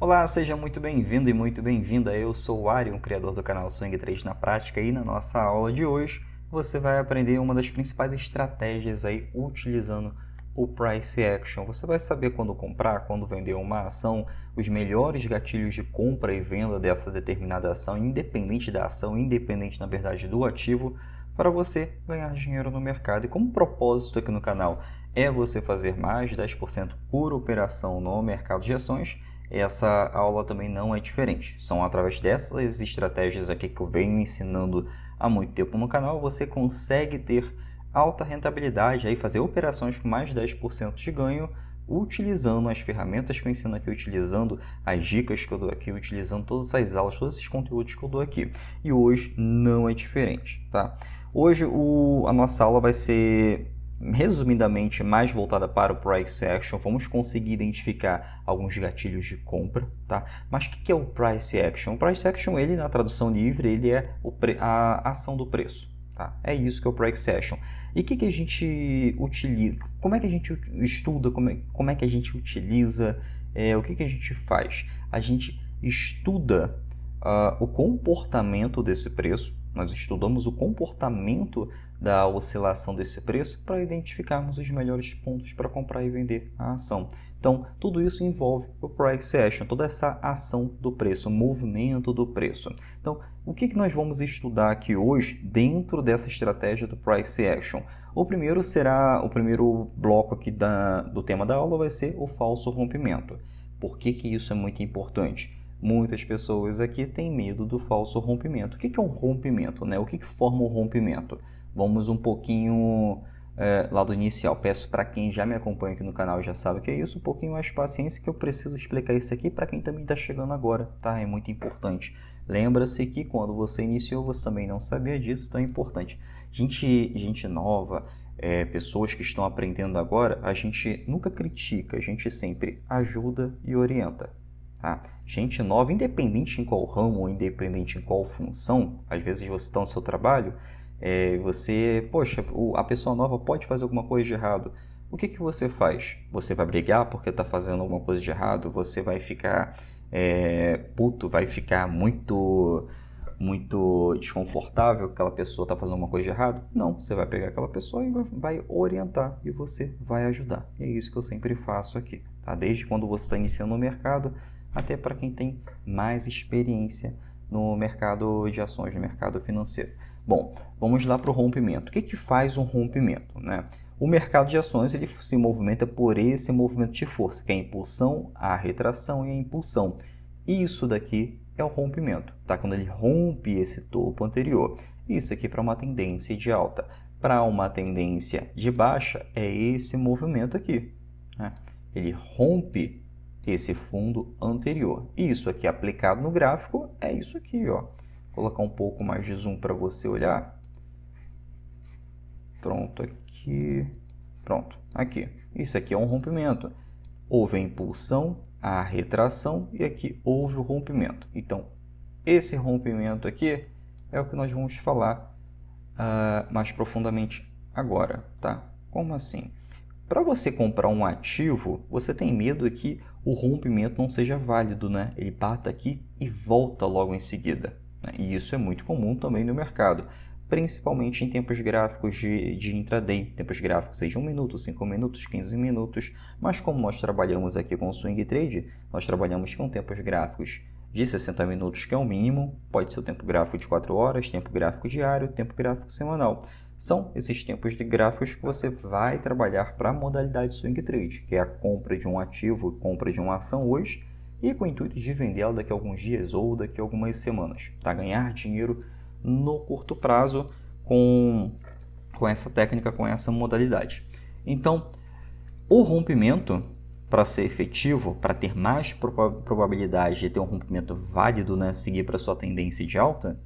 Olá, seja muito bem-vindo e muito bem-vinda. Eu sou o Ari, criador do canal Swing Trade na Prática, e na nossa aula de hoje você vai aprender uma das principais estratégias aí utilizando o Price Action. Você vai saber quando comprar, quando vender uma ação, os melhores gatilhos de compra e venda dessa determinada ação, independente da ação, independente na verdade do ativo, para você ganhar dinheiro no mercado. E como propósito aqui no canal é você fazer mais de 10% por operação no mercado de ações, essa aula também não é diferente. São através dessas estratégias aqui que eu venho ensinando há muito tempo no canal, você consegue ter alta rentabilidade, aí fazer operações com mais de 10% de ganho, utilizando as ferramentas que eu ensino aqui, utilizando as dicas que eu dou aqui, utilizando todas as aulas, todos esses conteúdos que eu dou aqui. E hoje não é diferente, tá? Hoje a nossa aula vai ser resumidamente mais voltada para o Price Action. Vamos conseguir identificar alguns gatilhos de compra, tá? Mas o que é o Price Action? O Price Action, ele na tradução livre, ele é a ação do preço, tá? É isso que é o Price Action. E o que a gente utiliza? Como é que a gente estuda? Como é que a gente utiliza? O que a gente faz? A gente estuda o comportamento desse preço. Nós estudamos o comportamento da oscilação desse preço para identificarmos os melhores pontos para comprar e vender a ação. Então, tudo isso envolve o Price Action, toda essa ação do preço, o movimento do preço. Então, o que nós vamos estudar aqui hoje dentro dessa estratégia do Price Action? O primeiro bloco aqui do tema da aula vai ser o falso rompimento. Por que isso é muito importante? Muitas pessoas aqui têm medo do falso rompimento. O que é um rompimento, né? O que forma o rompimento? Vamos um pouquinho lá do inicial. Peço para quem já me acompanha aqui no canal já sabe o que é isso, um pouquinho mais de paciência que eu preciso explicar isso aqui para quem também está chegando agora, tá? É muito importante. Lembra-se que quando você iniciou, você também não sabia disso, então é importante. Gente nova, pessoas que estão aprendendo agora, a gente nunca critica, a gente sempre ajuda e orienta. Tá? Gente nova, independente em qual ramo, independente em qual função, às vezes você está no seu trabalho, a pessoa nova pode fazer alguma coisa de errado. O que você faz? Você vai brigar porque está fazendo alguma coisa de errado? Você vai ficar puto, vai ficar muito desconfortável que aquela pessoa está fazendo uma coisa de errado? Não, você vai pegar aquela pessoa e vai orientar e você vai ajudar. E é isso que eu sempre faço aqui, tá? Desde quando você está iniciando no mercado, até para quem tem mais experiência no mercado de ações, no mercado financeiro. Bom, vamos lá para o rompimento. O que faz um rompimento, né? O mercado de ações ele se movimenta por esse movimento de força, que é a impulsão, a retração e a impulsão. Isso daqui é o rompimento, tá? Quando ele rompe esse topo anterior. Isso aqui para uma tendência de alta. Para uma tendência de baixa, é esse movimento aqui, né? Ele rompe esse fundo anterior. Isso aqui aplicado no gráfico é isso aqui, ó. Vou colocar um pouco mais de zoom para você olhar. Pronto, aqui. Pronto, aqui. Isso aqui é um rompimento. Houve a impulsão, a retração e aqui houve o rompimento. Então, esse rompimento aqui é o que nós vamos falar mais profundamente agora, tá? Como assim? Para você comprar um ativo, você tem medo que o rompimento não seja válido, né? Ele bata aqui e volta logo em seguida, né? E isso é muito comum também no mercado, principalmente em tempos gráficos de intraday, tempos gráficos de 1 minuto, 5 minutos, 15 minutos. Mas como nós trabalhamos aqui com o Swing Trade, nós trabalhamos com tempos gráficos de 60 minutos, que é o mínimo, pode ser o tempo gráfico de 4 horas, tempo gráfico diário, tempo gráfico semanal. São esses tempos de gráficos que você vai trabalhar para a modalidade Swing Trade, que é a compra de um ativo, compra de uma ação hoje, e com o intuito de vendê-la daqui a alguns dias ou daqui a algumas semanas, tá? Ganhar dinheiro no curto prazo com essa técnica, com essa modalidade. Então, o rompimento, para ser efetivo, para ter mais probabilidade de ter um rompimento válido, né, seguir para sua tendência de alta,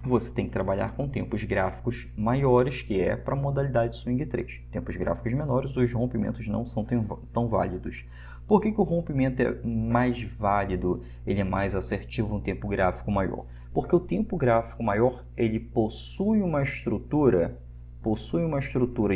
você tem que trabalhar com tempos gráficos maiores, que é para a modalidade Swing Trade. Tempos gráficos menores, os rompimentos não são tão válidos. Por que o rompimento é mais válido, ele é mais assertivo no tempo gráfico maior? Porque o tempo gráfico maior, ele possui uma estrutura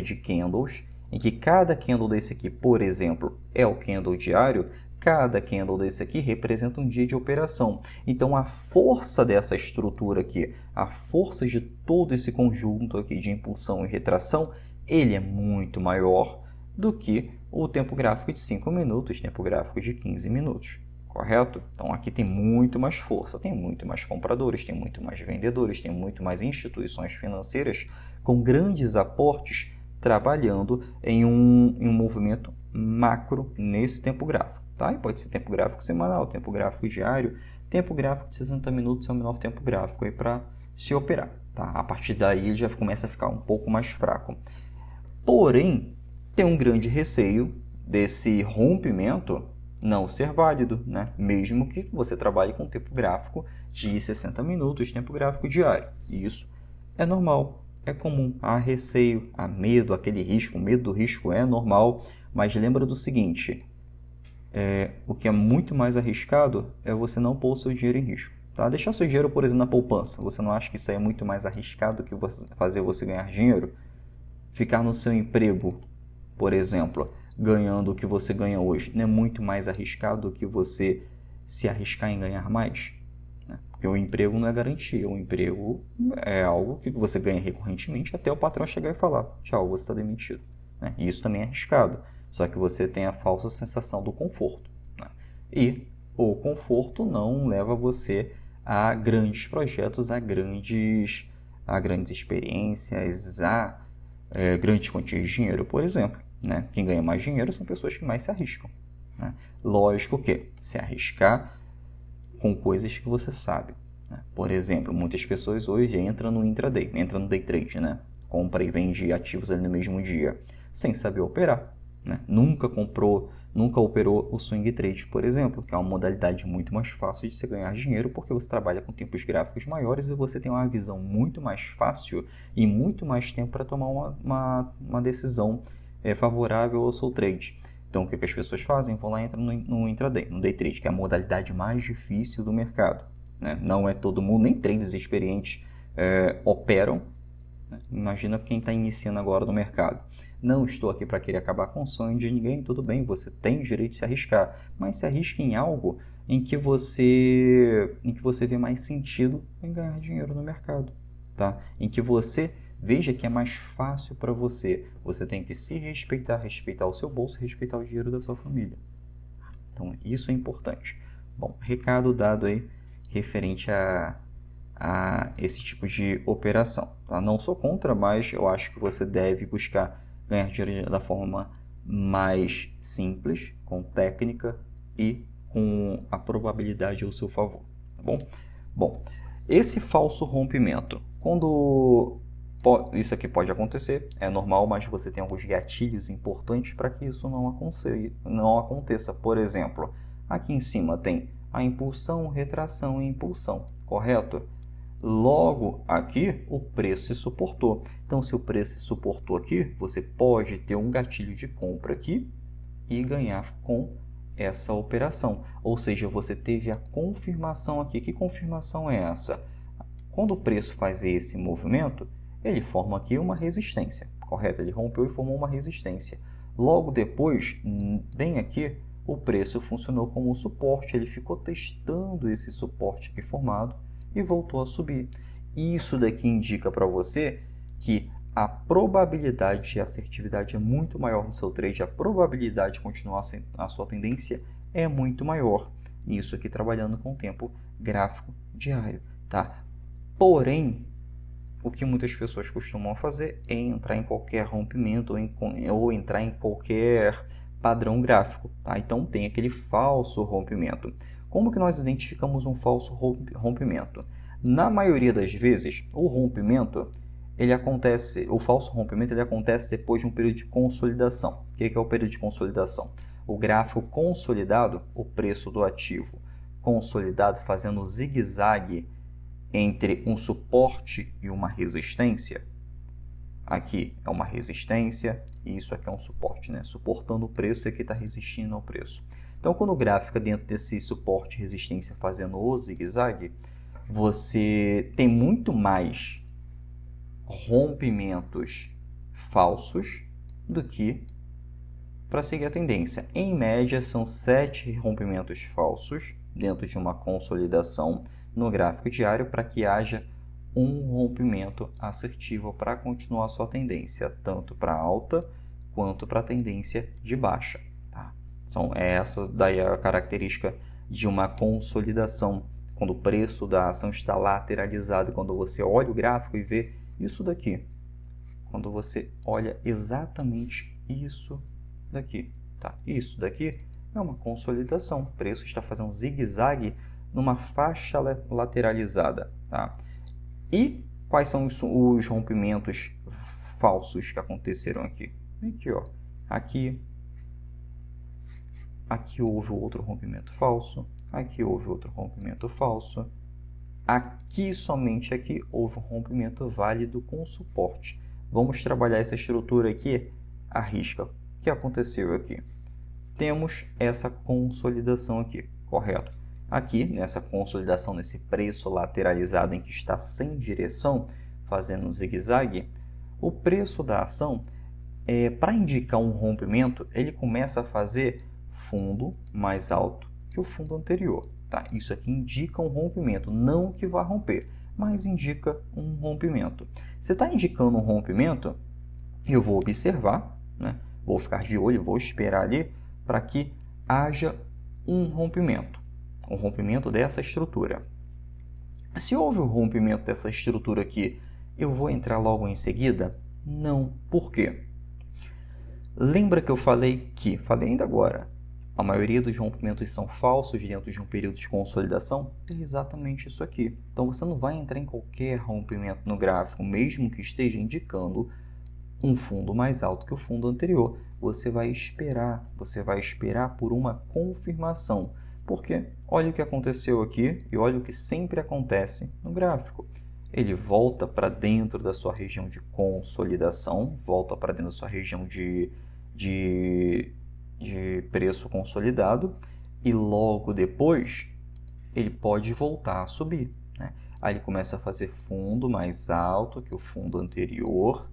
de candles, em que cada candle desse aqui, por exemplo, é o candle diário, Cada candle desse aqui representa um dia de operação. Então, a força dessa estrutura aqui, a força de todo esse conjunto aqui de impulsão e retração, ele é muito maior do que o tempo gráfico de 5 minutos, tempo gráfico de 15 minutos. Correto? Então, aqui tem muito mais força, tem muito mais compradores, tem muito mais vendedores, tem muito mais instituições financeiras com grandes aportes trabalhando em um movimento macro nesse tempo gráfico. Tá? E pode ser tempo gráfico semanal, tempo gráfico diário, tempo gráfico de 60 minutos é o menor tempo gráfico para se operar. Tá? A partir daí ele já começa a ficar um pouco mais fraco. Porém, tem um grande receio desse rompimento não ser válido, né? Mesmo que você trabalhe com tempo gráfico de 60 minutos, tempo gráfico diário. E isso é normal, é comum. Há receio, há medo, aquele risco, o medo do risco é normal, mas lembra do seguinte, o que é muito mais arriscado é você não pôr o seu dinheiro em risco. Tá? Deixar seu dinheiro, por exemplo, na poupança. Você não acha que isso aí é muito mais arriscado que fazer você ganhar dinheiro? Ficar no seu emprego, por exemplo, ganhando o que você ganha hoje, não é muito mais arriscado do que você se arriscar em ganhar mais? Né? Porque o emprego não é garantia, o emprego é algo que você ganha recorrentemente até o patrão chegar e falar, tchau, você está demitido. Né? E isso também é arriscado, só que você tem a falsa sensação do conforto. Né? E o conforto não leva você a grandes projetos, a grandes experiências, a grandes quantias de dinheiro, por exemplo. Né? Quem ganha mais dinheiro são pessoas que mais se arriscam. Né? Lógico que se arriscar com coisas que você sabe. Né? Por exemplo, muitas pessoas hoje entram no intraday, entram no day trade, né? Compra e vende ativos ali no mesmo dia, sem saber operar. Né? Nunca operou o swing trade, por exemplo, que é uma modalidade muito mais fácil de você ganhar dinheiro, porque você trabalha com tempos gráficos maiores e você tem uma visão muito mais fácil e muito mais tempo para tomar uma decisão favorável ao seu trade. Então, o que as pessoas fazem? Vão lá e entram no intraday, no day trade, que é a modalidade mais difícil do mercado. Né? Não é todo mundo, nem traders experientes operam. Né? Imagina quem está iniciando agora no mercado. Não estou aqui para querer acabar com o sonho de ninguém, tudo bem, você tem o direito de se arriscar, mas se arrisque em algo em que você vê mais sentido em ganhar dinheiro no mercado, tá? Em que você veja que é mais fácil para você. Você tem que se respeitar, respeitar o seu bolso, respeitar o dinheiro da sua família. Então, isso é importante. Bom, recado dado aí referente a esse tipo de operação. Tá? Não sou contra, mas eu acho que você deve buscar ganhar dinheiro da forma mais simples, com técnica e com a probabilidade ao seu favor. Tá bom? Bom, esse falso rompimento, isso aqui pode acontecer, é normal, mas você tem alguns gatilhos importantes para que isso não aconteça. Por exemplo, aqui em cima tem a impulsão, retração e impulsão, correto? Logo aqui o preço se suportou. Então, se o preço se suportou aqui, você pode ter um gatilho de compra aqui e ganhar com essa operação. Ou seja, você teve a confirmação aqui. Que confirmação é essa? Quando o preço faz esse movimento, ele forma aqui uma resistência, correto? Ele rompeu e formou uma resistência. Logo depois, bem aqui, o preço funcionou como um suporte. Ele ficou testando esse suporte aqui formado e voltou a subir. Isso daqui indica para você que a probabilidade de assertividade é muito maior no seu trade, a probabilidade de continuar a sua tendência é muito maior. Isso aqui trabalhando com o tempo gráfico diário, tá? Porém, o que muitas pessoas costumam fazer é entrar em qualquer rompimento ou entrar em qualquer padrão gráfico, tá? Então tem aquele falso rompimento. Como que nós identificamos um falso rompimento? Na maioria das vezes, o falso rompimento ele acontece depois de um período de consolidação. O que é o período de consolidação? O gráfico consolidado, o preço do ativo consolidado fazendo zigue-zague entre um suporte e uma resistência. Aqui é uma resistência e isso aqui é um suporte, né? Suportando o preço e aqui está resistindo ao preço. Então, quando o gráfico é dentro desse suporte e resistência fazendo o zigue-zague, você tem muito mais rompimentos falsos do que para seguir a tendência. Em média, são 7 rompimentos falsos dentro de uma consolidação no gráfico diário para que haja um rompimento assertivo para continuar a sua tendência, tanto para alta quanto para a tendência de baixa. Tá? Então, essa daí é a característica de uma consolidação, quando o preço da ação está lateralizado, quando você olha o gráfico e vê isso daqui, quando você olha exatamente isso daqui, tá? Isso daqui é uma consolidação, o preço está fazendo zigue-zague numa faixa lateralizada, tá? E quais são os rompimentos falsos que aconteceram aqui? Aqui, ó, aqui houve outro rompimento falso, aqui houve outro rompimento falso, aqui, somente aqui, houve um rompimento válido com suporte. Vamos trabalhar essa estrutura aqui à risca. O que aconteceu aqui? Temos essa consolidação aqui, correto? Aqui, nessa consolidação, nesse preço lateralizado em que está sem direção, fazendo um zigue-zague, o preço da ação, para indicar um rompimento, ele começa a fazer fundo mais alto que o fundo anterior. Tá? Isso aqui indica um rompimento, não que vá romper, mas indica um rompimento. Se está indicando um rompimento, eu vou observar, né? Vou ficar de olho, vou esperar ali para que haja um rompimento dessa estrutura. Se houve um rompimento dessa estrutura aqui, eu vou entrar logo em seguida? Não. Por quê? Lembra que eu falei ainda agora, a maioria dos rompimentos são falsos dentro de um período de consolidação? É exatamente isso aqui. Então, você não vai entrar em qualquer rompimento no gráfico, mesmo que esteja indicando um fundo mais alto que o fundo anterior. Você vai esperar por uma confirmação. Porque olha o que aconteceu aqui e olha o que sempre acontece no gráfico. Ele volta para dentro da sua região de consolidação, volta para dentro da sua região de preço consolidado e logo depois ele pode voltar a subir, né? Aí ele começa a fazer fundo mais alto que o fundo anterior,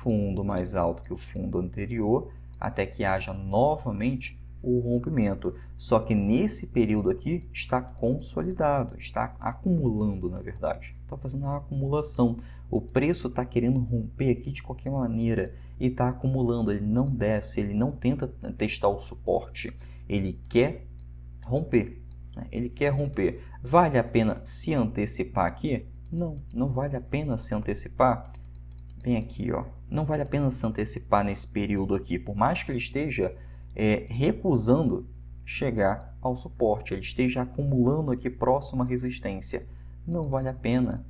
fundo mais alto que o fundo anterior, até que haja novamente o rompimento. Só que nesse período aqui está consolidado, está acumulando, na verdade. Está fazendo a acumulação. O preço está querendo romper aqui de qualquer maneira e está acumulando. Ele não desce, ele não tenta testar o suporte. Ele quer romper, né? Ele quer romper. Vale a pena se antecipar aqui? Não, não vale a pena se antecipar. Bem aqui, ó. Não vale a pena se antecipar nesse período aqui. Por mais que ele esteja recusando chegar ao suporte, ele esteja acumulando aqui próximo à resistência, não vale a pena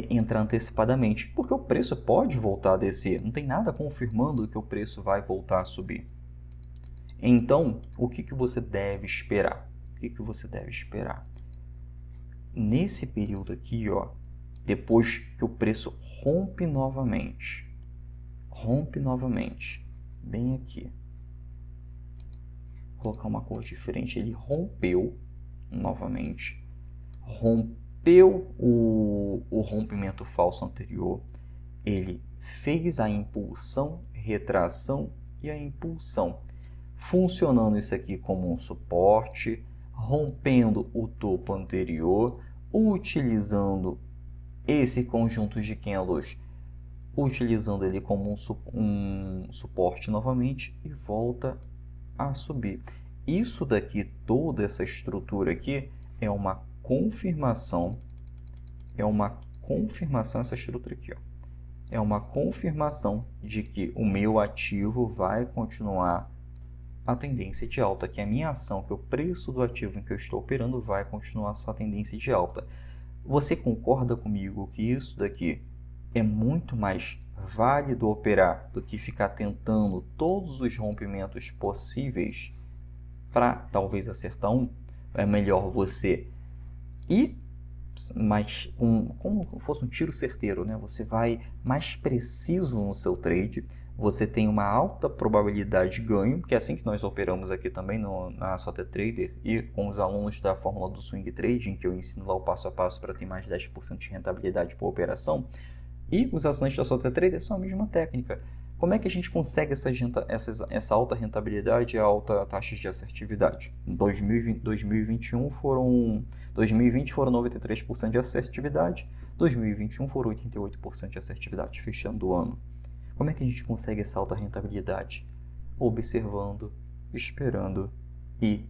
entrar antecipadamente, porque o preço pode voltar a descer, não tem nada confirmando que o preço vai voltar a subir. Então, o que você deve esperar? Nesse período aqui, ó, depois que o preço rompe novamente, bem aqui, vou colocar uma cor diferente, ele rompeu novamente, rompeu o rompimento falso anterior, ele fez a impulsão, retração e a impulsão, funcionando isso aqui como um suporte, rompendo o topo anterior, utilizando esse conjunto de candles, utilizando ele como um suporte novamente e volta a subir. Isso daqui, toda essa estrutura aqui é uma confirmação, essa estrutura aqui, ó, é uma confirmação de que o meu ativo vai continuar a tendência de alta, que a minha ação, que o preço do ativo em que eu estou operando vai continuar a sua tendência de alta. Você concorda comigo que isso daqui é muito mais válido operar do que ficar tentando todos os rompimentos possíveis para talvez acertar um? É melhor você ir mais como fosse um tiro certeiro, né? Você vai mais preciso no seu trade, você tem uma alta probabilidade de ganho, que é assim que nós operamos aqui também na Sota Trader e com os alunos da fórmula do Swing Trading, que eu ensino lá o passo a passo para ter mais de 10% de rentabilidade por operação. E os assinantes da Sota Trader são a mesma técnica. Como é que a gente consegue essa alta rentabilidade e alta taxa de assertividade? Em 2020 foram 93% de assertividade, 2021 foram 88% de assertividade, fechando o ano. Como é que a gente consegue essa alta rentabilidade? Observando, esperando e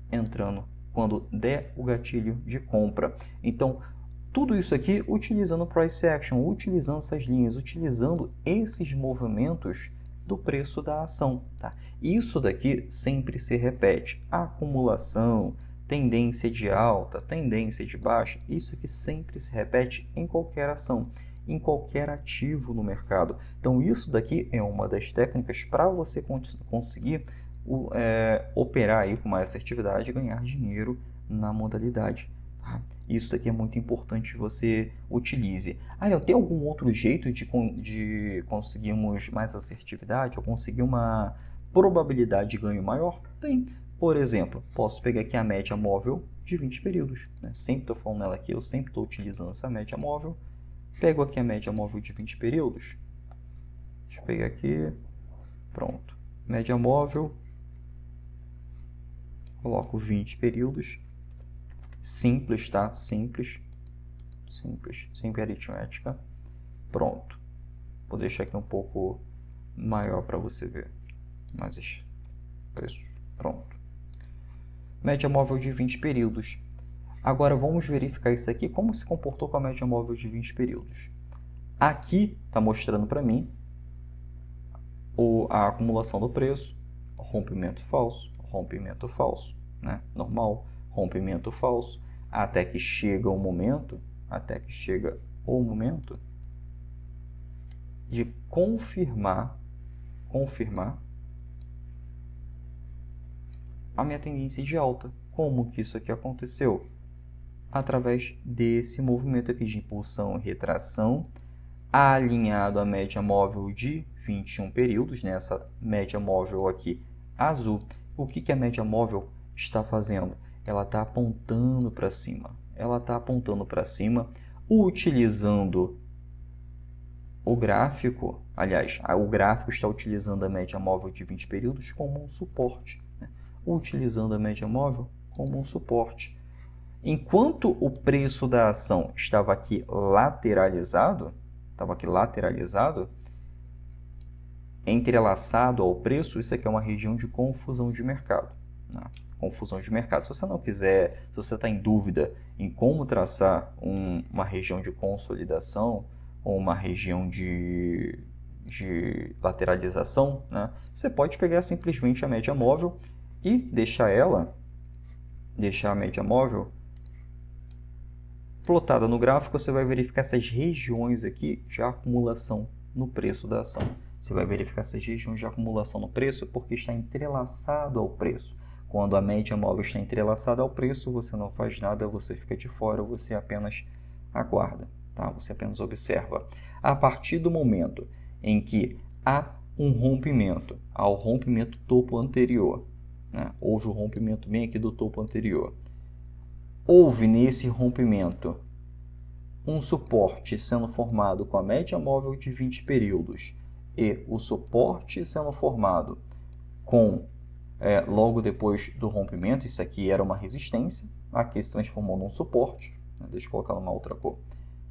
entrando quando der o gatilho de compra. Então, tudo isso aqui utilizando o Price Action, utilizando essas linhas, utilizando esses movimentos do preço da ação. Tá? Isso daqui sempre se repete. Acumulação, tendência de alta, tendência de baixa, isso aqui sempre se repete em qualquer ação, em qualquer ativo no mercado. Então, isso daqui é uma das técnicas para você conseguir operar aí com mais assertividade e ganhar dinheiro na modalidade. Tá? Isso daqui é muito importante que você utilize. Tem algum outro jeito de conseguirmos mais assertividade ou conseguir uma probabilidade de ganho maior? Tem. Por exemplo, posso pegar aqui a média móvel de 20 períodos. Né? Sempre estou falando nela aqui, eu sempre estou utilizando essa média móvel. Pego aqui a média móvel de 20 períodos. Deixa eu pegar aqui. Pronto. Média móvel. Coloco 20 períodos. Simples, tá? Simples. Sempre aritmética. Pronto. Vou deixar aqui um pouco maior para você ver. Mas preço. Pronto. Média móvel de 20 períodos. Agora vamos verificar isso aqui, como se comportou com a média móvel de 20 períodos. Aqui está mostrando para mim a acumulação do preço, rompimento falso, né? Normal, rompimento falso, até que chega o momento de confirmar a minha tendência de alta. Como que isso aqui aconteceu? Através desse movimento aqui de impulsão e retração, alinhado à média móvel de 21 períodos, né? Essa média móvel aqui azul. O que a média móvel está fazendo? Ela está apontando para cima. Utilizando o gráfico. Aliás, o gráfico está utilizando a média móvel de 20 períodos como um suporte. Né? Utilizando a média móvel como um suporte. Enquanto o preço da ação estava aqui lateralizado, entrelaçado ao preço, isso aqui é uma região de confusão de mercado. Né? Confusão de mercado. Se você não quiser, se você está em dúvida em como traçar uma região de consolidação ou uma região de lateralização, né? Você pode pegar simplesmente a média móvel e deixar a média móvel plotada no gráfico. Você vai verificar essas regiões aqui de acumulação no preço da ação. Você vai verificar essas regiões de acumulação no preço porque está entrelaçado ao preço. Quando a média móvel está entrelaçada ao preço, você não faz nada, você fica de fora, você apenas aguarda, tá? Você apenas observa. A partir do momento em que há um rompimento, ao rompimento topo anterior, né? Houve o rompimento bem aqui do topo anterior. Houve nesse rompimento um suporte sendo formado com a média móvel de 20 períodos e o suporte sendo formado com logo depois do rompimento. Isso aqui era uma resistência, aqui se transformou num suporte, né? Deixa eu colocar numa outra cor.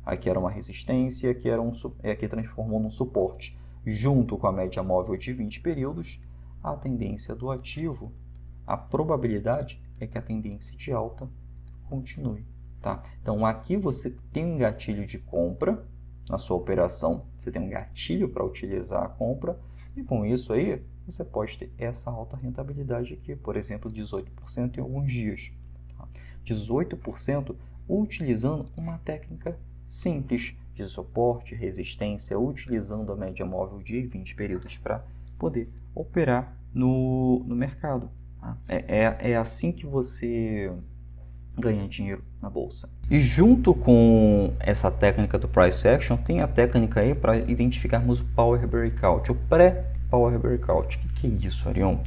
Aqui era uma resistência, aqui transformou num suporte. Junto com a média móvel de 20 períodos, a tendência do ativo, a probabilidade é que a tendência de alta continue. Tá? Então aqui você tem um gatilho de compra na sua operação, você tem um gatilho para utilizar a compra e com isso aí você pode ter essa alta rentabilidade aqui, por exemplo, 18% em alguns dias. Tá? 18% utilizando uma técnica simples de suporte, resistência, utilizando a média móvel de 20 períodos para poder operar no mercado. Tá? É assim que você ganha dinheiro na bolsa. E junto com essa técnica do Price Action, tem a técnica aí para identificarmos o Power Breakout, o pré-Power Breakout. O que é isso, Arion?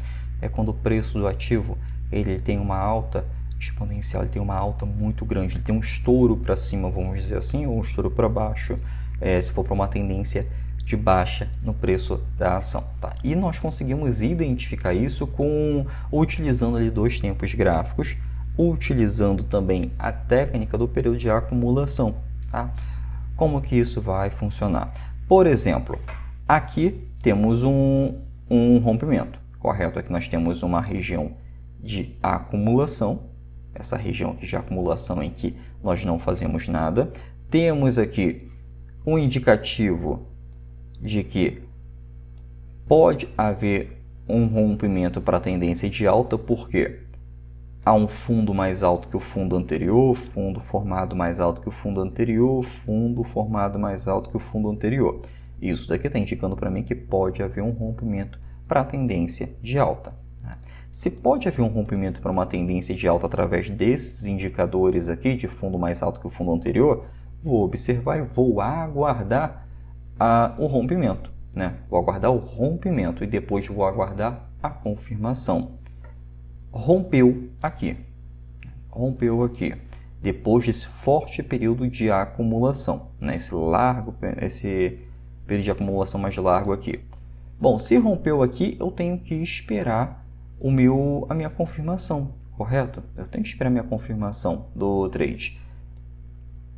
É quando o preço do ativo ele tem uma alta exponencial, ele tem uma alta muito grande, ele tem um estouro para cima, vamos dizer assim, ou um estouro para baixo, se for para uma tendência de baixa no preço da ação, tá? E nós conseguimos identificar isso utilizando ali 2 tempos gráficos, utilizando também a técnica do período de acumulação, tá? Como que isso vai funcionar? Por exemplo, aqui temos um rompimento, correto? Aqui nós temos uma região de acumulação, essa região aqui de acumulação em que nós não fazemos nada. Temos aqui um indicativo de que pode haver um rompimento para a tendência de alta, porque há um fundo mais alto que o fundo anterior, fundo formado mais alto que o fundo anterior, fundo formado mais alto que o fundo anterior. Isso daqui está indicando para mim que pode haver um rompimento para a tendência de alta. Se pode haver um rompimento para uma tendência de alta através desses indicadores aqui, de fundo mais alto que o fundo anterior, vou observar e vou aguardar o rompimento, né? Vou aguardar o rompimento e depois vou aguardar a confirmação. Rompeu aqui, depois desse forte período de acumulação, né? Esse período de acumulação mais largo aqui. Bom, se rompeu aqui, eu tenho que esperar a minha confirmação, correto? Eu tenho que esperar a minha confirmação do trade.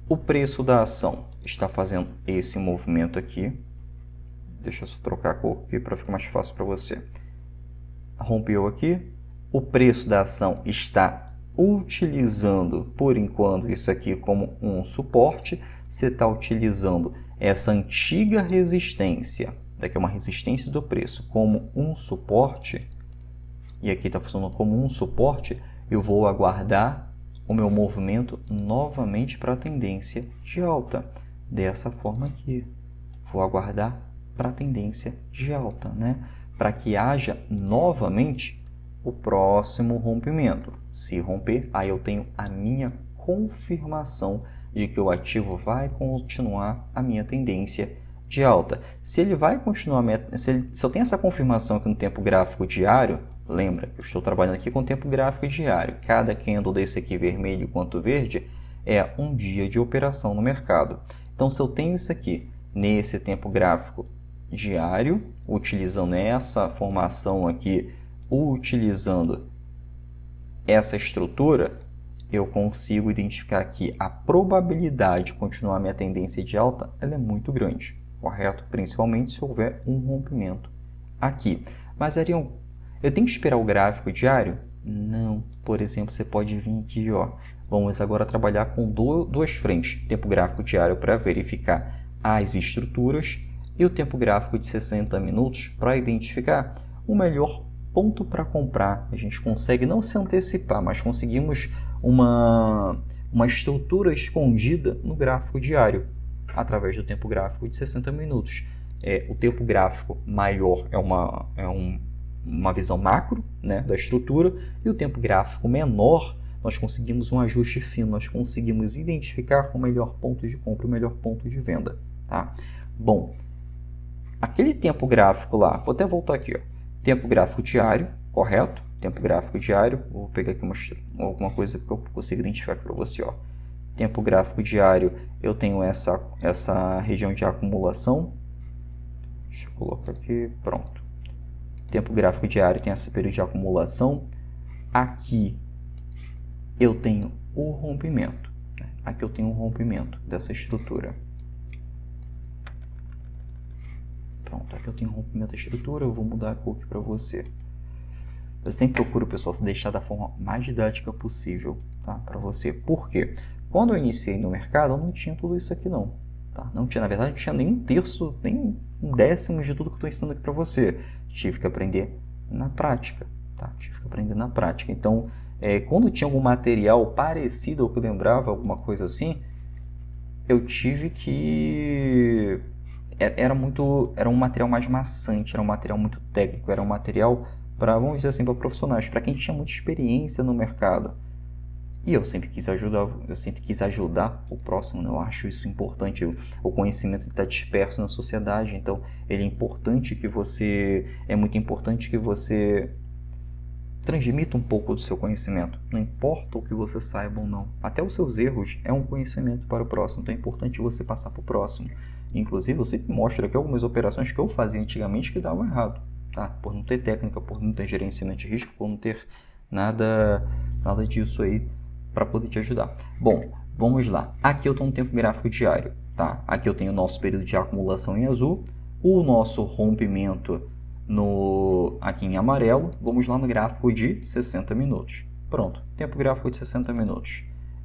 O preço da ação está fazendo esse movimento aqui. Deixa eu só trocar a cor aqui para ficar mais fácil para você. Rompeu aqui. O preço da ação está utilizando, por enquanto, isso aqui como um suporte. Você está utilizando essa antiga resistência, daqui é uma resistência do preço, como um suporte. E aqui está funcionando como um suporte. Eu vou aguardar o meu movimento novamente para a tendência de alta. Dessa forma aqui. Vou aguardar para a tendência de alta, né? Para que haja novamente o próximo rompimento. Se romper, aí eu tenho a minha confirmação de que o ativo vai continuar a minha tendência de alta. Se ele vai continuar, se eu tenho essa confirmação aqui no tempo gráfico diário, lembra que eu estou trabalhando aqui com o tempo gráfico diário. Cada candle desse aqui, vermelho quanto verde, é um dia de operação no mercado. Então, se eu tenho isso aqui nesse tempo gráfico diário, utilizando essa formação aqui, utilizando essa estrutura, eu consigo identificar que a probabilidade de continuar a minha tendência de alta ela é muito grande, correto? Principalmente se houver um rompimento aqui. Mas, Arião, eu tenho que esperar o gráfico diário? Não. Por exemplo, você pode vir aqui, ó. Vamos agora trabalhar com duas frentes. Tempo gráfico diário para verificar as estruturas e o tempo gráfico de 60 minutos para identificar o melhor ponto para comprar. A gente consegue não se antecipar, mas conseguimos uma estrutura escondida no gráfico diário através do tempo gráfico de 60 minutos. O tempo gráfico maior é uma visão macro, né, da estrutura, e o tempo gráfico menor nós conseguimos um ajuste fino, nós conseguimos identificar o melhor ponto de compra e o melhor ponto de venda. Tá? Bom, aquele tempo gráfico lá, vou até voltar aqui, ó, tempo gráfico diário, correto? Tempo gráfico diário, vou pegar aqui alguma coisa que eu consigo identificar para você. Ó. Tempo gráfico diário, eu tenho essa região de acumulação. Deixa eu colocar aqui, pronto. Tempo gráfico diário tem esse período de acumulação. Aqui eu tenho o rompimento. Aqui eu tenho um rompimento dessa estrutura. Pronto, aqui eu tenho um rompimento da estrutura. Eu vou mudar a cor aqui para você. Eu sempre procuro, pessoal, se deixar da forma mais didática possível, tá? Para você. Por quê? Quando eu iniciei no mercado, eu não tinha tudo isso aqui, não. Tá? Não tinha, na verdade, não tinha nem um terço, nem um décimo de tudo que eu estou ensinando aqui para você. Tive que aprender na prática, tá? Tive que aprender na prática. Então, quando tinha algum material parecido ou que eu lembrava, alguma coisa assim, eu tive que... Era um material mais maçante, era um material muito técnico, era um material para, vamos dizer assim, para profissionais, para quem tinha muita experiência no mercado. E eu sempre quis ajudar o próximo, né? Eu acho isso importante. O conhecimento está disperso na sociedade, então é muito importante que você transmita um pouco do seu conhecimento. Não importa o que você saiba ou não. Até os seus erros é um conhecimento para o próximo. Então é importante você passar para o próximo. Inclusive, eu sempre mostro aqui algumas operações que eu fazia antigamente que davam errado. Tá? Por não ter técnica, por não ter gerenciamento de risco, por não ter nada disso aí para poder te ajudar. Bom, vamos lá. Aqui eu tenho um tempo gráfico diário. Tá? Aqui eu tenho o nosso período de acumulação em azul, o nosso rompimento aqui em amarelo. Vamos lá no gráfico de 60 minutos. Pronto, tempo gráfico de 60 minutos.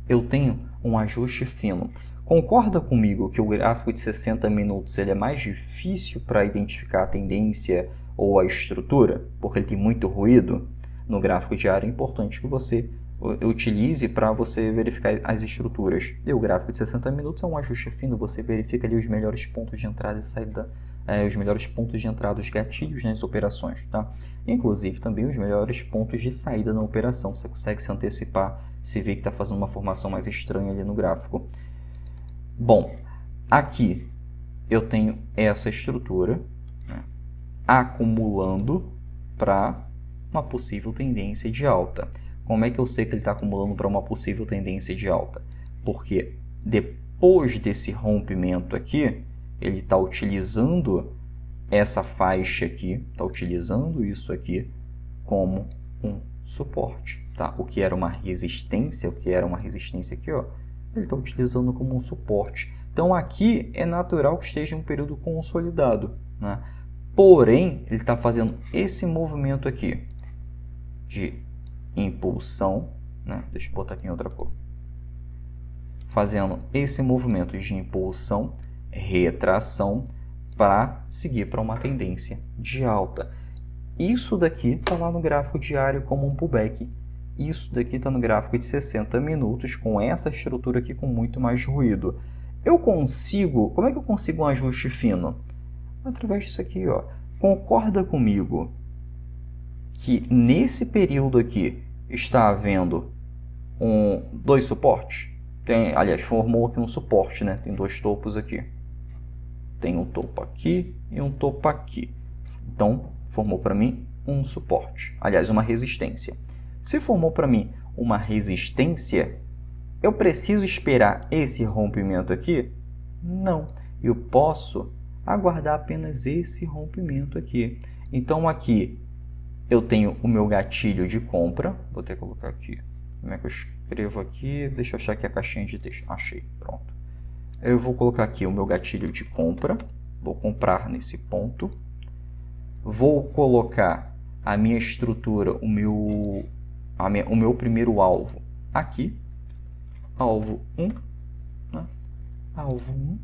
Eu tenho um ajuste fino. Concorda comigo que o gráfico de 60 minutos ele é mais difícil para identificar a tendência ou a estrutura, porque ele tem muito ruído? No gráfico diário é importante que você utilize para você verificar as estruturas. E o gráfico de 60 minutos é um ajuste fino, você verifica ali os melhores pontos de entrada e saída, os melhores pontos de entrada, os gatilhos nas operações, tá? Inclusive também os melhores pontos de saída na operação, você consegue se antecipar, se vê que está fazendo uma formação mais estranha ali no gráfico. Bom, aqui eu tenho essa estrutura, né, acumulando para uma possível tendência de alta. Como é que eu sei que ele está acumulando para uma possível tendência de alta? Porque depois desse rompimento aqui, ele está utilizando essa faixa aqui, está utilizando isso aqui como um suporte. Tá? O que era uma resistência, aqui, ó, ele está utilizando como um suporte. Então aqui é natural que esteja em um período consolidado, né? Porém, ele está fazendo esse movimento aqui de impulsão, né? Deixa eu botar aqui em outra cor. Fazendo esse movimento de impulsão, retração, para seguir para uma tendência de alta. Isso daqui está lá no gráfico diário como um pullback. Isso daqui está no gráfico de 60 minutos, com essa estrutura aqui com muito mais ruído. Como é que eu consigo um ajuste fino? Através disso aqui, ó. Concorda comigo que nesse período aqui está havendo dois suportes? Aliás, formou aqui um suporte, né? Tem dois topos aqui. Tem um topo aqui e um topo aqui. Então, formou para mim um suporte. Aliás, uma resistência. Se formou para mim uma resistência, eu preciso esperar esse rompimento aqui? Não. Eu posso aguardar apenas esse rompimento aqui. Então, aqui eu tenho o meu gatilho de compra. Vou até colocar aqui. Como é que eu escrevo aqui? Deixa eu achar aqui a caixinha de texto. Achei. Pronto. Eu vou colocar aqui o meu gatilho de compra. Vou comprar nesse ponto. Vou colocar a minha estrutura, o meu primeiro alvo aqui. Alvo 1. Né? Alvo 1.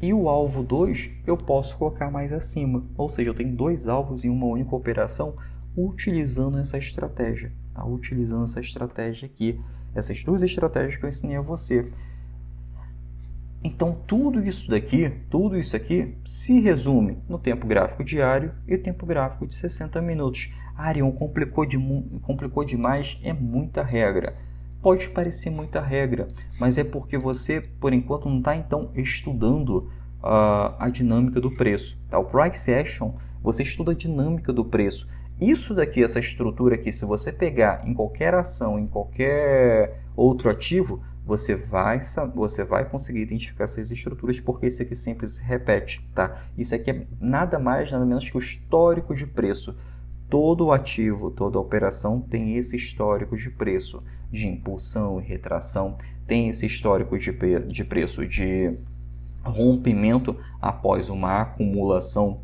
E o alvo 2 eu posso colocar mais acima. Ou seja, eu tenho dois alvos em uma única operação utilizando essa estratégia. Tá? Utilizando essa estratégia aqui. Essas duas estratégias que eu ensinei a você. Então, tudo isso aqui se resume no tempo gráfico diário e tempo gráfico de 60 minutos. Arion, complicou demais, é muita regra. Pode parecer muita regra, mas é porque você, por enquanto, não está então estudando a dinâmica do preço. Tá? O Price Action, você estuda a dinâmica do preço. Isso daqui, essa estrutura aqui, se você pegar em qualquer ação, em qualquer outro ativo, você vai conseguir identificar essas estruturas, porque isso aqui sempre se repete. Tá? Isso aqui é nada mais, nada menos que o histórico de preço. Todo ativo, toda operação tem esse histórico de preço, de impulsão e retração, tem esse histórico de preço de rompimento após uma acumulação,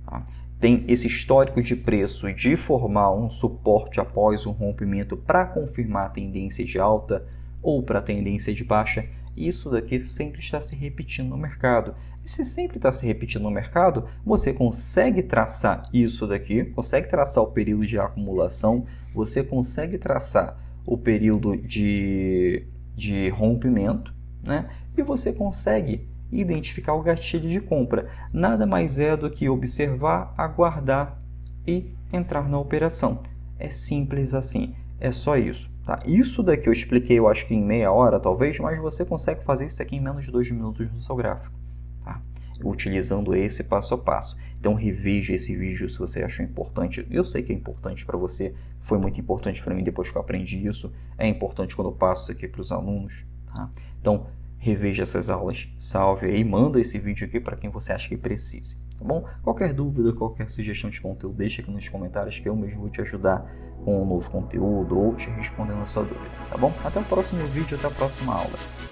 tá? Tem esse histórico de preço de formar um suporte após um rompimento para confirmar a tendência de alta ou para a tendência de baixa. Isso daqui sempre está se repetindo no mercado. E se sempre está se repetindo no mercado, você consegue traçar isso daqui, consegue traçar o período de acumulação, você consegue traçar o período de rompimento, né? E você consegue identificar o gatilho de compra. Nada mais é do que observar, aguardar e entrar na operação. É simples assim. É só isso. Tá? Isso daqui eu expliquei, eu acho que em meia hora, talvez, mas você consegue fazer isso aqui em menos de 2 minutos no seu gráfico. Tá? utilizando esse passo a passo. Então reveja esse vídeo se você achou importante. Eu sei que é importante para você, foi muito importante para mim depois que eu aprendi isso. É importante quando eu passo isso aqui para os alunos. Tá? Então reveja essas aulas, salve aí, manda esse vídeo aqui para quem você acha que precise. Tá bom? Qualquer dúvida, qualquer sugestão de conteúdo, deixa aqui nos comentários que eu mesmo vou te ajudar com um novo conteúdo ou te respondendo a sua dúvida. Tá bom? Até o próximo vídeo, até a próxima aula.